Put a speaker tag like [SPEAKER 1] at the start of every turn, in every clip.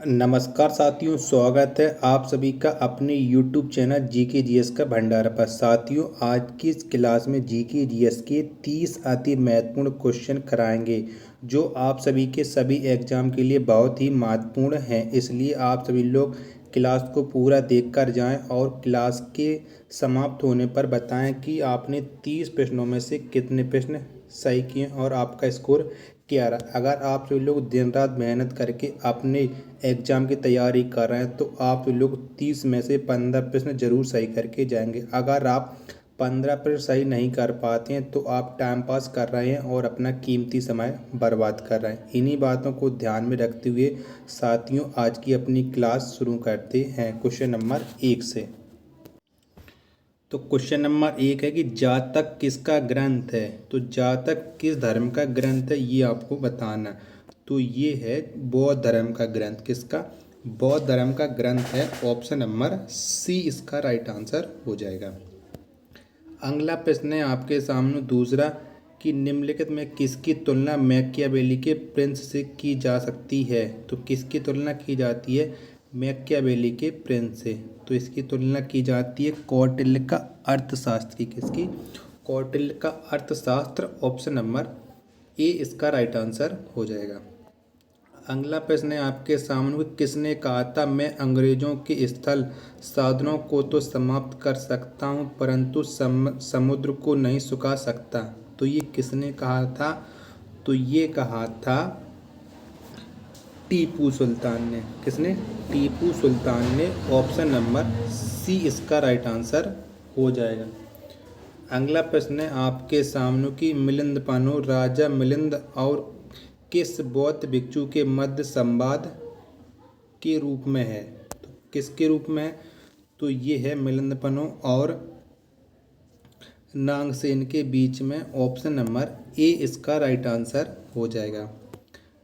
[SPEAKER 1] नमस्कार साथियों, स्वागत है आप सभी का अपने YouTube चैनल जीके जीएस का भंडार पर। साथियों, आज की इस क्लास में जीके जीएस के 30 अति महत्वपूर्ण क्वेश्चन कराएंगे जो आप सभी के सभी एग्जाम के लिए बहुत ही महत्वपूर्ण हैं। इसलिए आप सभी लोग क्लास को पूरा देखकर जाएं और क्लास के समाप्त होने पर बताएं कि आपने 30 प्रश्नों में से कितने प्रश्न सही किए और आपका स्कोर क्या रहा। अगर आप सभी लोग दिन रात मेहनत करके अपने एग्ज़ाम की तैयारी कर रहे हैं तो आप लोग 30 में से 15 प्रश्न जरूर सही करके जाएंगे। अगर आप 15 प्रश्न सही नहीं कर पाते हैं तो आप टाइम पास कर रहे हैं और अपना कीमती समय बर्बाद कर रहे हैं। इन्हीं बातों को ध्यान में रखते हुए साथियों, आज की अपनी क्लास शुरू करते हैं क्वेश्चन नंबर 1 से। तो क्वेश्चन नंबर 1 है कि जातक किसका ग्रंथ है। तो जातक किस धर्म का ग्रंथ है ये आपको बताना। तो ये है बौद्ध धर्म का ग्रंथ। किसका? बौद्ध धर्म का ग्रंथ है। ऑप्शन नंबर सी इसका राइट आंसर हो जाएगा। अगला प्रश्न है आपके सामने दूसरा कि निम्नलिखित में किसकी तुलना मैकियावेली के प्रिंस से की जा सकती है। तो किसकी तुलना की जाती है मैकियावेली के प्रिंस से? तो इसकी तुलना की जाती है कौटिल्य का अर्थशास्त्र की। किसकी? कौटिल्य का अर्थशास्त्र। ऑप्शन नंबर ए इसका राइट आंसर हो जाएगा। अगला प्रश्न है आपके सामने किसने कहा था मैं अंग्रेजों के स्थल साधनों को तो समाप्त कर सकता हूं परंतु समुद्र को नहीं सुखा सकता। तो ये किसने कहा था? तो ये कहा था टीपू सुल्तान ने। किसने? टीपू सुल्तान ने। ऑप्शन नंबर सी इसका राइट आंसर हो जाएगा। अगला प्रश्न है आपके सामने कि मिलिंद पानो राजा मिलिंद और किस बौद्ध भिक्षु के मध्य संवाद के रूप में है। तो किसके रूप में है? तो ये है मिलिंद पनो और नागसेन के बीच में। ऑप्शन नंबर ए इसका राइट आंसर हो जाएगा।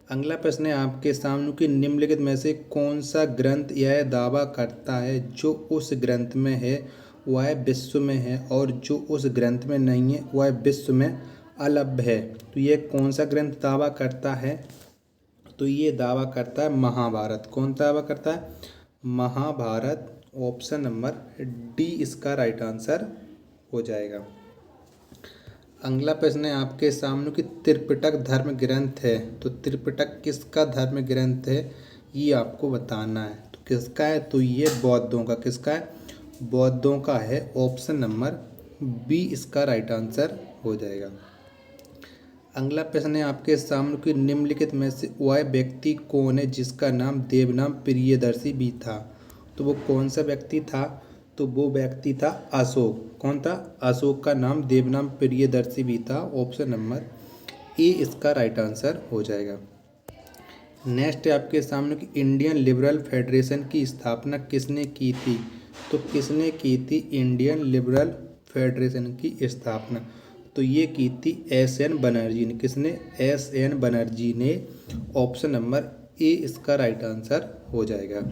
[SPEAKER 1] अगला प्रश्न है आपके सामने कि निम्नलिखित में से कौन सा ग्रंथ यह दावा करता है जो उस ग्रंथ में है वह विश्व में है और जो उस ग्रंथ में नहीं है वह विश्व में अलभ्य है। तो यह कौन सा ग्रंथ दावा करता है? तो ये दावा करता है महाभारत। कौन दावा करता है? महाभारत। ऑप्शन नंबर डी इसका राइट आंसर हो जाएगा। अगला प्रश्न है आपके सामने कि त्रिपिटक धर्म ग्रंथ है। तो त्रिपिटक किसका धर्म ग्रंथ है ये आपको बताना है। तो किसका है? तो ये बौद्धों का। किसका है? बौद्धों का है। ऑप्शन नंबर बी इसका राइट आंसर हो जाएगा। अगला प्रश्न है आपके सामने कि निम्नलिखित में से वह व्यक्ति कौन है जिसका नाम देवनाम प्रियदर्शी भी था। तो वो कौन सा व्यक्ति था? तो वो व्यक्ति था अशोक। कौन था? अशोक का नाम देवनाम प्रियदर्शी भी था। ऑप्शन नंबर ए इसका राइट आंसर हो जाएगा। नेक्स्ट है आपके सामने कि इंडियन लिबरल फेडरेशन की स्थापना किसने की थी। तो किसने की थी इंडियन लिबरल फेडरेशन की स्थापना? तो ये की थी एस.एन. बनर्जी ने। किसने? एस.एन. बनर्जी ने। ऑप्शन नंबर ए इसका राइट आंसर हो जाएगा।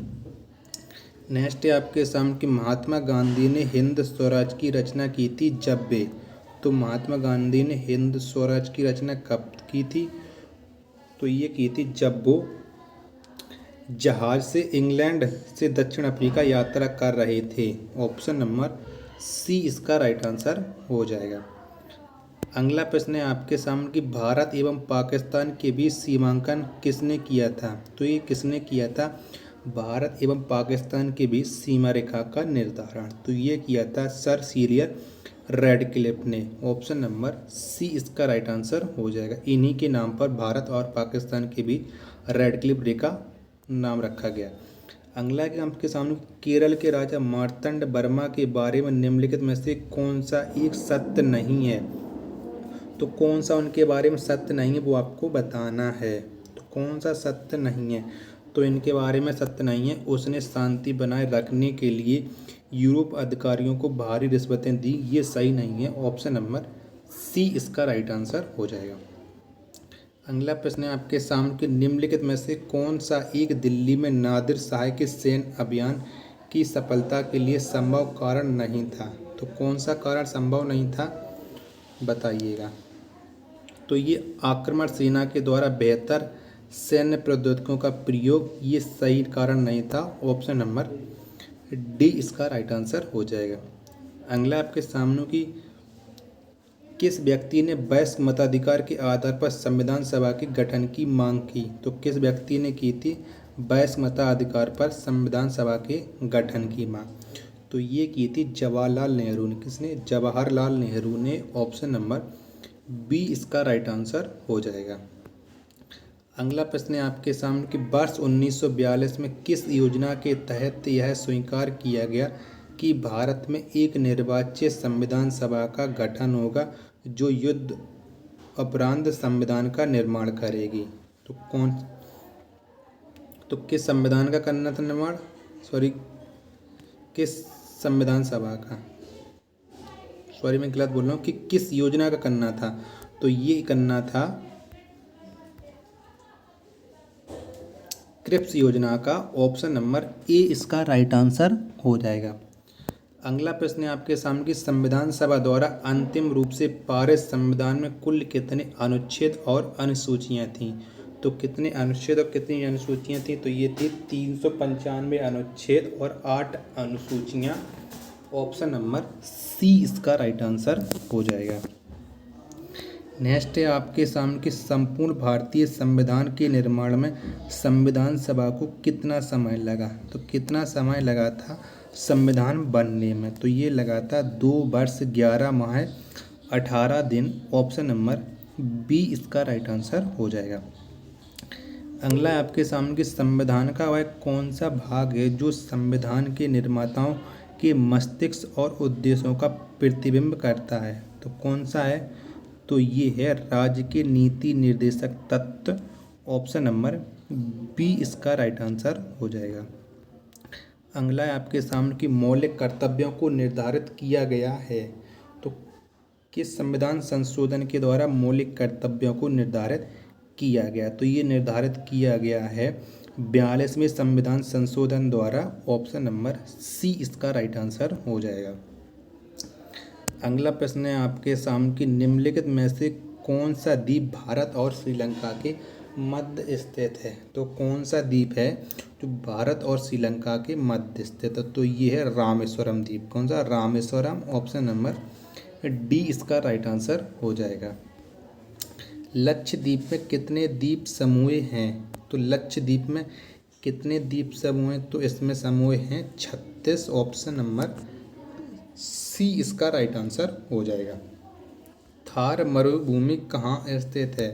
[SPEAKER 1] नेक्स्ट है आपके सामने कि महात्मा गांधी ने हिंद स्वराज की रचना की थी जब वे। तो महात्मा गांधी ने हिंद स्वराज की रचना कब की थी? तो ये की थी जब वो जहाज से इंग्लैंड से दक्षिण अफ्रीका यात्रा कर रहे थे। ऑप्शन नंबर सी इसका राइट आंसर हो जाएगा। अगला प्रश्न है आपके सामने कि भारत एवं पाकिस्तान के बीच सीमांकन किसने किया था। तो ये किसने किया था? भारत एवं पाकिस्तान के बीच सीमा रेखा का निर्धारण। तो ये किया था सर सीरियल रेडक्लिफ ने। ऑप्शन नंबर सी इसका राइट आंसर हो जाएगा। इन्हीं के नाम पर भारत और पाकिस्तान के बीच रेडक्लिफ रेखा नाम रखा गया। अगला के आपके सामने केरल के राजा मार्तंड वर्मा के बारे में निम्नलिखित में से कौन सा एक सत्य नहीं है। तो कौन सा उनके बारे में सत्य नहीं है वो आपको बताना है। तो कौन सा सत्य नहीं है? तो इनके बारे में सत्य नहीं है उसने शांति बनाए रखने के लिए यूरोप अधिकारियों को भारी रिश्वतें दी। ये सही नहीं है। ऑप्शन नंबर सी इसका राइट आंसर हो जाएगा। अगला प्रश्न है आपके सामने कि निम्नलिखित में से कौन सा एक दिल्ली में नादिर शाह के सैन्य अभियान की सफलता के लिए संभव कारण नहीं था। तो कौन सा कारण संभव नहीं था बताइएगा। तो ये आक्रमण सेना के द्वारा बेहतर सैन्य प्रौद्योगिकियों का प्रयोग, ये सही कारण नहीं था। ऑप्शन नंबर डी इसका राइट आंसर हो जाएगा। अगला आपके सामने की किस व्यक्ति ने वयस्क मताधिकार के आधार पर संविधान सभा के गठन की मांग की? तो किस व्यक्ति ने की थी वयस्क मताधिकार पर संविधान सभा के गठन की मांग? तो ये की थी जवाहरलाल नेहरू ने। किसने? जवाहरलाल नेहरू ने। ऑप्शन नंबर बी इसका राइट आंसर हो जाएगा। अगला प्रश्न है आपके सामने कि वर्ष 1942 में किस योजना के तहत यह स्वीकार किया गया कि भारत में एक निर्वाचित संविधान सभा का गठन होगा जो युद्ध उपरांत संविधान का निर्माण करेगी? तो किस संविधान का करना था निर्माण? किस संविधान सभा का? मैं गलत बोल रहा हूँ कि किस योजना का करना था। तो ये करना था क्रिप्स योजना का। ऑप्शन नंबर ए इसका राइट आंसर हो जाएगा। अगला प्रश्न है आपके सामने कि संविधान सभा द्वारा अंतिम रूप से पारित संविधान में कुल कितने अनुच्छेद और अनुसूचियां थीं? तो कितने अनुच्छेद और कितनी अनुसूचियां थीं? तो ये थी 395 अनुच्छेद और 8 अनुसूचियां। ऑप्शन नंबर सी इसका राइट आंसर हो जाएगा। नेक्स्ट है आपके सामने कि संपूर्ण भारतीय संविधान के निर्माण में संविधान सभा को कितना समय लगा? तो कितना समय लगा था संविधान बनने में? तो ये लगा था 2 वर्ष 11 माह 18 दिन। ऑप्शन नंबर बी इसका राइट आंसर हो जाएगा। अगला है आपके सामने कि संविधान का वह कौन सा भाग है जो संविधान के निर्माताओं के मस्तिष्क और उद्देश्यों का प्रतिबिंब करता है? तो कौन सा है? तो ये है राज्य के नीति निर्देशक तत्व। ऑप्शन नंबर बी इसका राइट आंसर हो जाएगा। अगला है आपके सामने कि मौलिक कर्तव्यों को निर्धारित किया गया है। तो किस संविधान संशोधन के द्वारा मौलिक कर्तव्यों को निर्धारित किया गया? तो ये निर्धारित किया गया है 42वें संविधान संशोधन द्वारा। ऑप्शन नंबर सी इसका राइट आंसर हो जाएगा। अगला प्रश्न है आपके सामने कि निम्नलिखित में से कौन सा द्वीप भारत और श्रीलंका के मध्य स्थित है? तो कौन सा द्वीप है जो भारत और श्रीलंका के मध्य स्थित है? तो ये है रामेश्वरम द्वीप। कौन सा? रामेश्वरम। ऑप्शन नंबर डी इसका राइट आंसर हो जाएगा। लक्षद्वीप में कितने द्वीप समूह हैं? तो लक्षद्वीप में कितने द्वीप समूह हैं? तो इसमें समूह हैं 36। ऑप्शन नंबर सी इसका राइट आंसर हो जाएगा। थार मरुभूमि कहाँ स्थित है?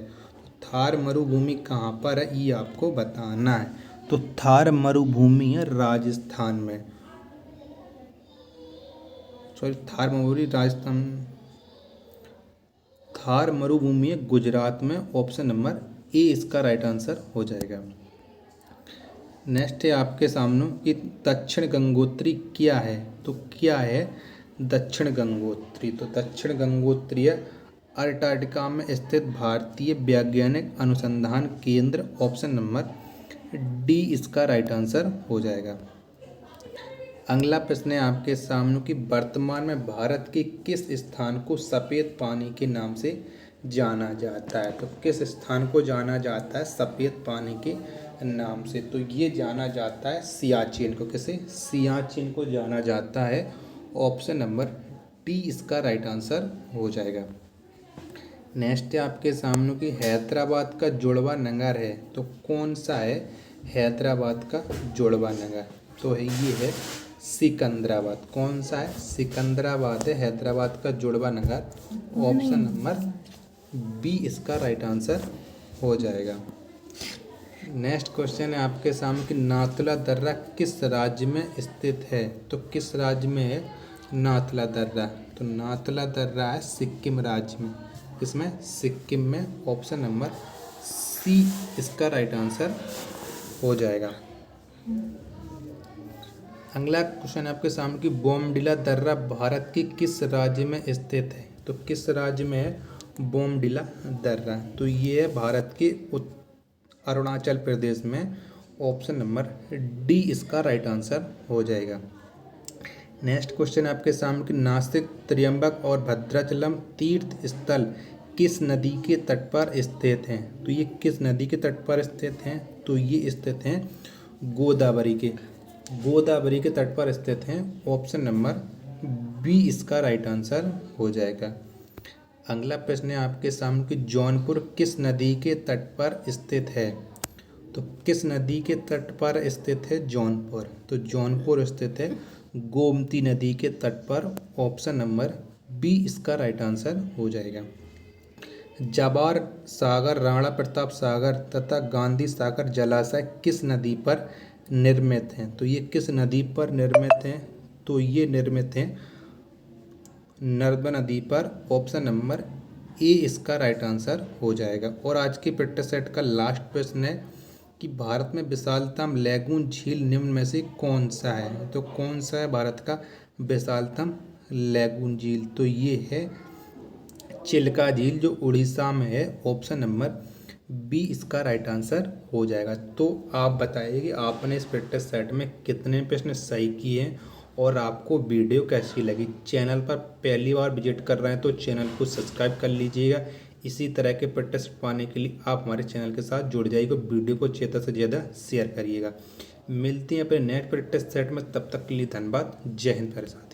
[SPEAKER 1] थार मरुभूमि कहाँ पर है ये आपको बताना है। तो थार मरुभूमि है राजस्थान में। थार मरुभूमि राजस्थान। थार मरुभूमि है गुजरात में। ऑप्शन नंबर ए इसका राइट आंसर हो जाएगा। नेक्स्ट है आपके सामने कि दक्षिण गंगोत्री क्या है? तो क्या है दक्षिण गंगोत्री? तो दक्षिण गंगोत्री अंटार्कटिका में स्थित भारतीय वैज्ञानिक अनुसंधान केंद्र। ऑप्शन नंबर डी इसका राइट आंसर हो जाएगा। अगला प्रश्न है आपके सामने कि वर्तमान में भारत के किस स्थान को सफ़ेद पानी के नाम से जाना जाता है? तो किस स्थान को जाना जाता है सफ़ेद पानी के नाम से? तो ये जाना जाता है सियाचिन को। किसे? सियाचिन को जाना जाता है। ऑप्शन नंबर डी इसका राइट आंसर हो जाएगा। नेक्स्ट है आपके सामने कि हैदराबाद का जुड़वा नगर है। तो कौन सा है हैदराबाद का जुड़वा नगर? तो ये है सिकंदराबाद। कौन सा है? सिकंदराबाद है हैदराबाद का जुड़वा नगर। ऑप्शन नंबर बी इसका राइट आंसर हो जाएगा। नेक्स्ट क्वेश्चन है आपके सामने कि नाथुला दर्रा किस राज्य में स्थित है? तो किस राज्य में है नाथुला दर्रा? तो नाथुला दर्रा है सिक्किम राज्य में। किसमें? सिक्किम में। ऑप्शन नंबर सी इसका राइट आंसर हो जाएगा। अगला क्वेश्चन आपके सामने कि बोमडिला दर्रा भारत के किस राज्य में स्थित है? तो किस राज्य में है बोमडिला दर्रा? तो ये है भारत के अरुणाचल प्रदेश में। ऑप्शन नंबर डी इसका राइट आंसर हो जाएगा। नेक्स्ट क्वेश्चन आपके सामने कि नासिक, त्र्यंबक और भद्राचलम तीर्थ स्थल किस नदी के तट पर स्थित हैं? तो ये किस नदी के तट पर स्थित हैं? तो ये स्थित हैं गोदावरी के तट पर स्थित हैं। ऑप्शन नंबर बी इसका राइट आंसर हो जाएगा। अगला प्रश्न है आपके सामने कि जौनपुर किस नदी के तट पर स्थित है? तो किस नदी के तट पर स्थित है जौनपुर? तो जौनपुर स्थित है गोमती नदी के तट पर। ऑप्शन नंबर बी इसका राइट आंसर हो जाएगा। जाबार सागर, राणा प्रताप सागर तथा गांधी सागर जलाशय किस नदी पर निर्मित हैं? तो ये किस नदी पर निर्मित हैं? तो ये निर्मित हैं नर्मदा नदी पर। ऑप्शन नंबर ए इसका राइट आंसर हो जाएगा। और आज की प्रैक्टिस सेट का लास्ट प्रश्न है कि भारत में विशालतम लैगून झील निम्न में से कौन सा है? तो कौन सा है भारत का विशालतम लैगून झील? तो ये है चिल्का झील जो उड़ीसा में है। ऑप्शन नंबर बी इसका राइट आंसर हो जाएगा। तो आप बताइए कि आपने इस प्रैक्टिस सेट में कितने प्रश्न सही किए हैं और आपको वीडियो कैसी लगी। चैनल पर पहली बार विजिट कर रहे हैं तो चैनल को सब्सक्राइब कर लीजिएगा। इसी तरह के प्रैक्टिस पाने के लिए आप हमारे चैनल के साथ जुड़ जाइएगा। वीडियो को ज़्यादा से ज़्यादा शेयर करिएगा। मिलते हैं अपने नेक्स्ट प्रैक्टिस सेट में, तब तक के लिए धन्यवाद। जय हिंद प्यारे साथी।